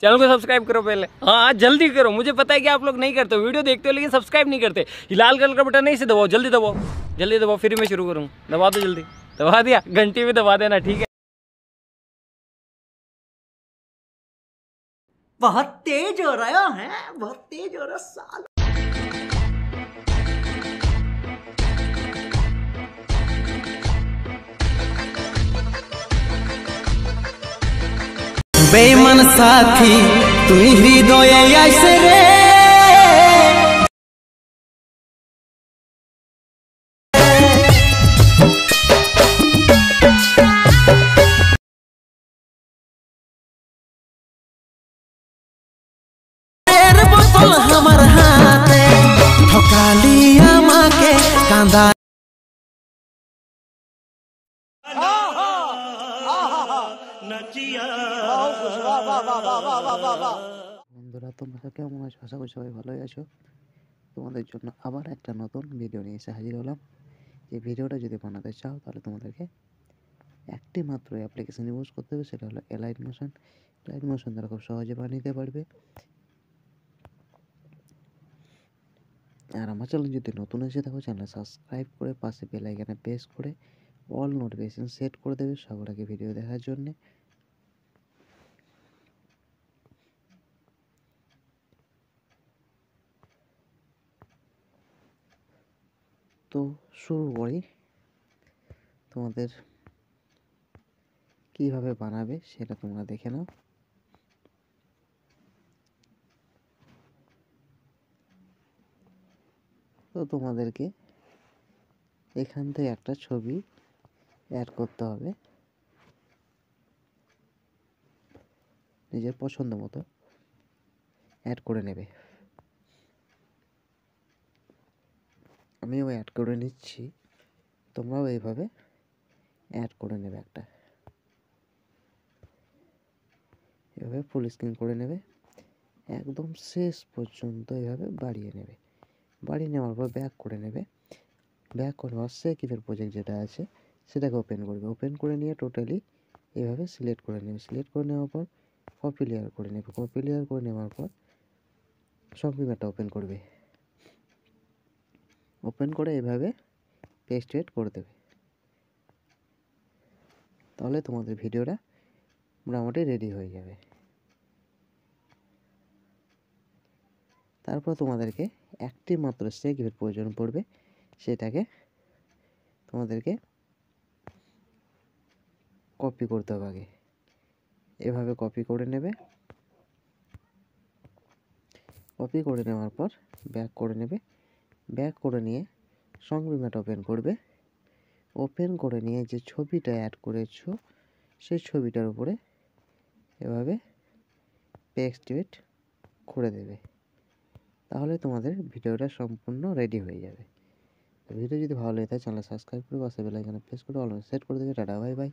Channel को subscribe करो पहले। हाँ जल्दी करो, मुझे पता है कि आप लोग नहीं करते हो, वीडियो देखते हो लेकिन सब्सक्राइब नहीं करते। लाल कलर का बटन नहीं से दबाओ, जल्दी दबाओ, जल्दी दबाओ, फिर मैं शुरू करूँ। दबा दो जल्दी, दबा दिया, घंटी में दबा देना, ठीक है। बहुत तेज हो रहा है, बहुत तेज हो रहा साल। बेईमान साथी तुई हृदय ऐसे रे, हमार हाथे ठकालिया माँ के कांदा। বন্ধুরা তোমরা কেমন আছো? আশা করি সবাই ভালোই আছো। তোমাদের জন্য আবার একটা নতুন ভিডিও নিয়ে এসে হাজির হলাম। এই ভিডিওটা যদি বানাতে চাও তাহলে তোমাদেরকে একটি মাত্র অ্যাপ্লিকেশন ইউজ করতে হবে, সেটা হলো এলাইট মোশন। এলাইট মোশন দ্বারা খুব সহজে বানিয়ে নিতে পারবে। আর আমার চ্যানেল যদি নতুন এসে থাকো, চ্যানেল সাবস্ক্রাইব করে পাশে বেল আইকনে প্রেস করে অল নোটিফিকেশন সেট করে দেবে সবার আগে ভিডিও দেখার জন্য। তো শুরু করি, তোমাদের কিভাবে বানাবে সেটা তোমরা দেখে নাও। তো তোমাদেরকে এখান থেকে একটা ছবি অ্যাড করতে হবে, নিজের পছন্দ মতো অ্যাড করে নেবে। আমিও অ্যাড করে নিচ্ছি, তোমরাও এইভাবে অ্যাড করে নেবে। একটা এভাবে ফুল স্ক্রিন করে নেবে, একদম শেষ পর্যন্ত এভাবে বাড়িয়ে নেবে। বাড়িয়ে নেওয়ার পর ব্যাক করে নেবে। ব্যাক করে সেকিভের প্রজেক্ট যেটা আছে সেটাকে ওপেন করবে। ওপেন করে নিয়ে টোটালি এভাবে সিলেক্ট করে নেবে। সিলেক্ট করে নেওয়ার পর কপি লেয়ার করে নেবে। কপি লেয়ার করে নেওয়ার পর সফটওয়্যারটা ওপেন করবে। ওপেন করে এভাবে পেস্ট করে দেবে। তাহলে তোমাদের ভিডিওটা মোটামুটি রেডি হয়ে যাবে। তারপর তোমাদেরকে একটি মাত্র সেকেন্ডের প্রয়োজন পড়বে, সেটাকে তোমাদেরকে কপি করতে হবে আগে। এভাবে কপি করে নেবে। কপি করে নেওয়ার পর ব্যাক করে নেবে। ব্যাক করে নিয়ে সংবিমাটা ওপেন করবে। ওপেন করে নিয়ে যে ছবিটা অ্যাড করেছো সেই ছবিটার উপরে এভাবে পেস্ট করে দেবে। তাহলে তোমাদের ভিডিওটা সম্পূর্ণ রেডি হয়ে যাবে। ভিডিও যদি ভালো লাগে তাহলে চ্যানেল সাবস্ক্রাইব করে পাশে বেল আইকনে প্রেস করে অল সেট করে দেবে। Tata bye bye.